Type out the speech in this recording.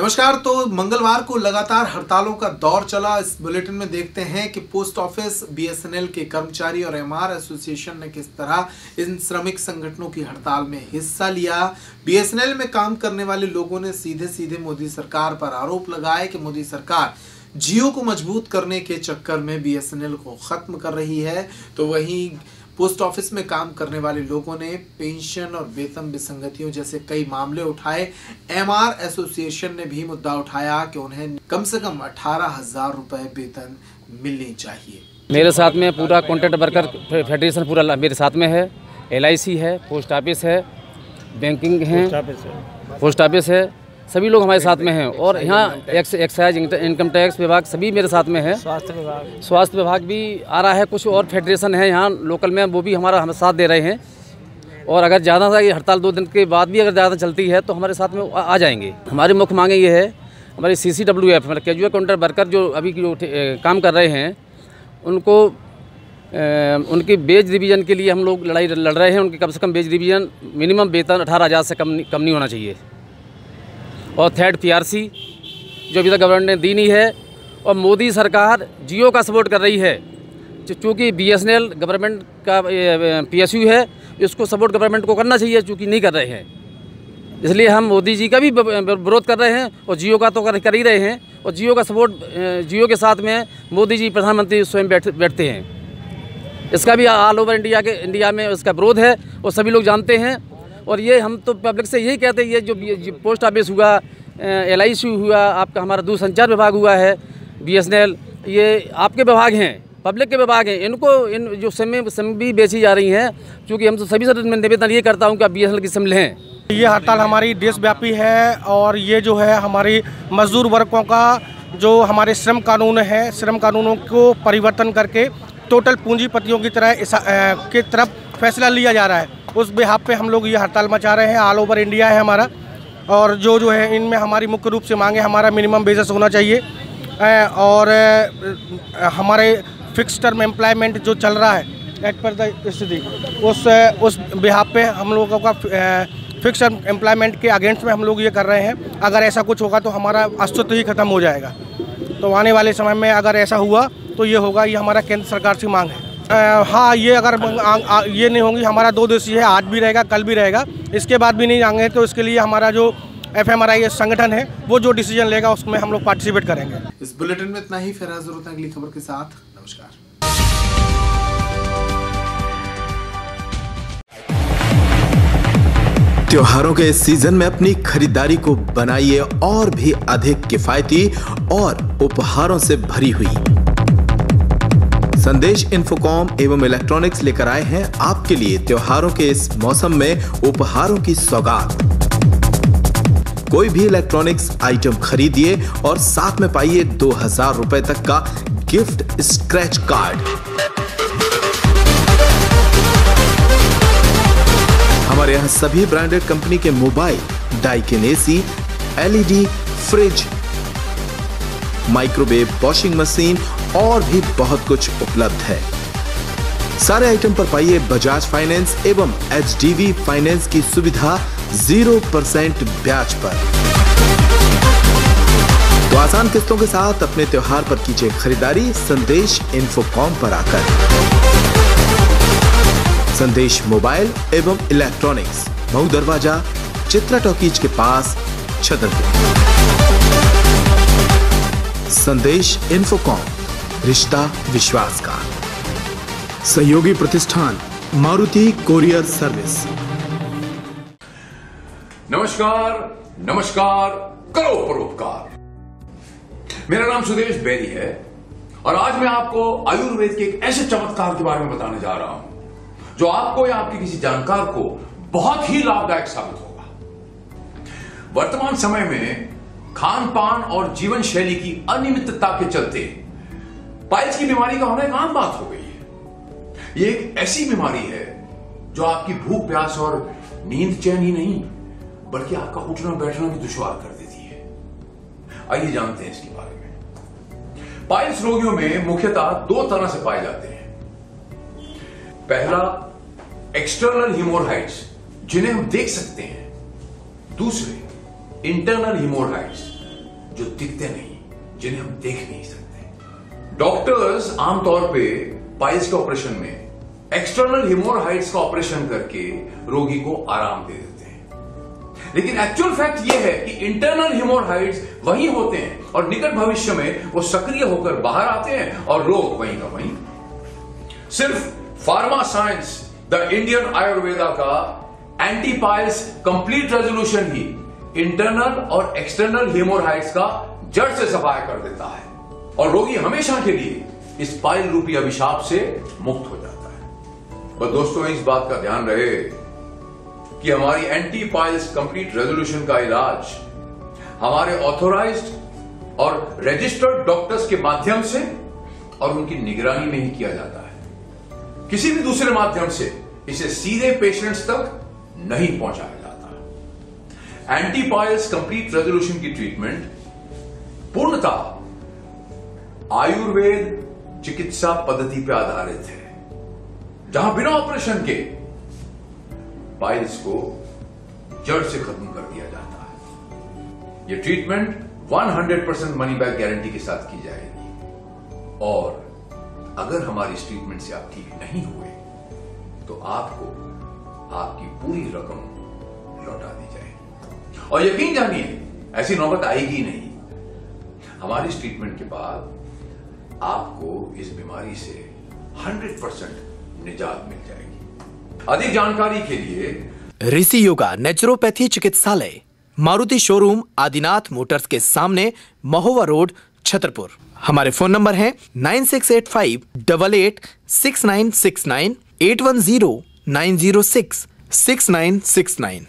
नमस्कार। तो मंगलवार को लगातार हड़तालों का दौर चला। इस बुलेटिन में देखते हैं कि पोस्ट ऑफिस, बीएसएनएल के कर्मचारी और एमआर एसोसिएशन ने किस तरह इन श्रमिक संगठनों की हड़ताल में हिस्सा लिया। बीएसएनएल में काम करने वाले लोगों ने सीधे सीधे मोदी सरकार पर आरोप लगाए कि मोदी सरकार जियो को मजबूत करने के चक्कर में बीएसएनएल को खत्म कर रही है। तो वहीं पोस्ट ऑफिस में काम करने वाले लोगों ने पेंशन और वेतन विसंगतियों जैसे कई मामले उठाए। एमआर एसोसिएशन ने भी मुद्दा उठाया कि उन्हें कम से कम 18,000 रुपए वेतन मिलने चाहिए। मेरे साथ में पूरा कॉन्ट्रैक्ट वर्कर फेडरेशन पूरा मेरे साथ में है। LIC है, पोस्ट ऑफिस है, बैंकिंग है, पोस्ट ऑफिस है, सभी लोग हमारे साथ में हैं। और यहाँ एक्साइज, इनकम टैक्स विभाग सभी मेरे साथ में है। स्वास्थ्य विभाग भी आ रहा है। कुछ और फेडरेशन है यहाँ लोकल में, वो भी हमारा हम साथ दे रहे हैं। और अगर ज़्यादा ये हड़ताल 2 दिन के बाद भी अगर ज़्यादा चलती है तो हमारे साथ में आ जाएंगे। हमारी मुख्य मांगे ये है, हमारी CCWF मतलब कैजुअल कॉन्ट्रैक्ट वर्कर जो अभी जो काम कर रहे हैं उनको उनकी वेज रिवीजन के लिए हम लोग लड़ाई लड़ रहे हैं। उनकी कम से कम वेज रिवीजन मिनिमम वेतन 18,000 से कम नहीं होना चाहिए। और थर्ड PRC जो अभी तक गवर्नमेंट ने दी नहीं है। और मोदी सरकार जियो का सपोर्ट कर रही है, चूँकि BSNL गवर्नमेंट का PSU है, इसको सपोर्ट गवर्नमेंट को करना चाहिए, चूँकि नहीं कर रहे हैं। इसलिए हम मोदी जी का भी विरोध कर रहे हैं और जियो का तो कर ही रहे हैं। और जियो का सपोर्ट, जियो के साथ में मोदी जी प्रधानमंत्री स्वयं बैठते हैं। इसका भी ऑल ओवर इंडिया में इसका विरोध है और सभी लोग जानते हैं। और ये हम तो पब्लिक से यही कहते हैं, ये जो पोस्ट ऑफिस हुआ, LIC हुआ, आपका हमारा दूरसंचार विभाग हुआ है, BSNL, ये आपके विभाग हैं, पब्लिक के विभाग हैं। इन जो सिम भी बेची जा रही हैं, क्योंकि हम तो सभी से निवेदन ये करता हूँ कि आप BSNL की सिम लें। ये हड़ताल हमारी देशव्यापी है और ये जो है हमारी मजदूर वर्गों का जो हमारे श्रम कानून है, श्रम कानूनों को परिवर्तन करके टोटल पूंजीपतियों की तरफ फैसला लिया जा रहा है। उस बिहाफ पे हम लोग ये हड़ताल मचा रहे हैं। ऑल ओवर इंडिया है हमारा। और जो है इनमें हमारी मुख्य रूप से मांगे, हमारा मिनिमम वेजेस होना चाहिए और हमारे फिक्स टर्म एम्प्लॉयमेंट जो चल रहा है एट पर द स्थिति, उस बिहाफ पे हम लोगों का फिक्स टर्म एम्प्लॉयमेंट के अगेंस्ट में हम लोग ये कर रहे हैं। अगर ऐसा कुछ होगा तो हमारा अस्तित्व ही खत्म हो जाएगा। तो आने वाले समय में अगर ऐसा हुआ तो ये होगा, ये हमारा केंद्र सरकार से मांग है। हाँ, ये अगर ये नहीं होंगी, हमारा 2 दिवसीय है, आज भी रहेगा, कल भी रहेगा, इसके बाद भी नहीं जाएंगे। तो इसके लिए हमारा जो FMRI संगठन है वो जो डिसीजन लेगा उसमें हम लोग पार्टिसिपेट करेंगे। इस बुलेटिन में इतना ही। फिर जरूरत है अगली खबर के साथ। नमस्कार। त्योहारों के इस सीजन में अपनी खरीदारी को बनाइए और भी अधिक किफायती और उपहारों से भरी हुई। संदेश इन्फोकॉम एवं इलेक्ट्रॉनिक्स लेकर आए हैं आपके लिए त्योहारों के इस मौसम में उपहारों की सौगात। कोई भी इलेक्ट्रॉनिक्स आइटम खरीदिए और साथ में पाइए 2,000 रुपए तक का गिफ्ट स्क्रैच कार्ड। हमारे यहाँ सभी ब्रांडेड कंपनी के mobile, Daikin AC, LED, fridge, microwave, washing machine और भी बहुत कुछ उपलब्ध है। सारे आइटम पर पाइए बजाज फाइनेंस एवं HDB फाइनेंस की सुविधा 0% ब्याज पर। तो आसान किस्तों के साथ अपने त्योहार पर कीजिए खरीदारी संदेश इन्फोकॉम पर आकर। संदेश मोबाइल एवं इलेक्ट्रॉनिक्स, मऊ दरवाजा, चित्रा टॉकीज के पास, छतरपुर। संदेश इन्फोकॉम, रिश्ता विश्वास का। सहयोगी प्रतिष्ठान मारुति कोरियर सर्विस। नमस्कार, नमस्कार, करो परोपकार। मेरा नाम सुदेश बेरी है और आज मैं आपको आयुर्वेद के एक ऐसे चमत्कार के बारे में बताने जा रहा हूं जो आपको या आपके किसी जानकार को बहुत ही लाभदायक साबित होगा। वर्तमान समय में खान पान और जीवन शैली की अनियमितता के चलते पाइल्स की बीमारी का होना एक आम बात हो गई है। ये एक ऐसी बीमारी है जो आपकी भूख, प्यास और नींद चैन ही नहीं बल्कि आपका उठना बैठना भी दुश्वार कर देती है। आइए जानते हैं इसके बारे में। पाइल्स रोगियों में मुख्यतः 2 तरह से पाए जाते हैं। पहला, एक्सटर्नल हीमोरहाइड्स जिन्हें हम देख सकते हैं। दूसरे, इंटरनल हीमोरहाइड्स जो दिखते नहीं, जिन्हें हम देख नहीं सकते। डॉक्टर्स आमतौर पे पाइल्स के ऑपरेशन में एक्सटर्नल हिमोरॉइड्स का ऑपरेशन करके रोगी को आराम दे देते हैं, लेकिन एक्चुअल फैक्ट यह है कि इंटरनल हिमोरॉइड्स वही होते हैं और निकट भविष्य में वो सक्रिय होकर बाहर आते हैं और रोग वहीं का वहीं। सिर्फ pharma science the Indian Ayurveda का एंटी पाइल्स कंप्लीट रेजोल्यूशन ही इंटरनल और एक्सटर्नल हिमोरॉइड्स का जड़ से सफाया कर देता है और रोगी हमेशा के लिए इस पाइल रूपी अभिशाप से मुक्त हो जाता है। पर दोस्तों, इस बात का ध्यान रहे कि हमारी एंटी पाइल्स कंप्लीट रेजोल्यूशन का इलाज हमारे ऑथोराइज्ड और रजिस्टर्ड डॉक्टर्स के माध्यम से और उनकी निगरानी में ही किया जाता है। किसी भी दूसरे माध्यम से इसे सीधे पेशेंट्स तक नहीं पहुंचाया जाता। एंटी पाइल्स कंप्लीट रेजोल्यूशन की ट्रीटमेंट पूर्णतः आयुर्वेद चिकित्सा पद्धति पर आधारित है, जहां बिना ऑपरेशन के पाइल्स को जड़ से खत्म कर दिया जाता है। यह ट्रीटमेंट 100% मनी बैक गारंटी के साथ की जाएगी और अगर हमारी इस ट्रीटमेंट से आप ठीक नहीं हुए तो आपको आपकी पूरी रकम लौटा दी जाएगी। और यकीन जानिए, ऐसी नौबत आएगी नहीं। हमारी इस ट्रीटमेंट के बाद आपको इस बीमारी से 100% निजात मिल जाएगी। अधिक जानकारी के लिए ऋषि योगा नेचुरोपैथी चिकित्सालय, मारुति शोरूम, आदिनाथ मोटर्स के सामने, महोवा रोड, छतरपुर। हमारे फोन नंबर हैं 9685 88 6969 810 906 6969।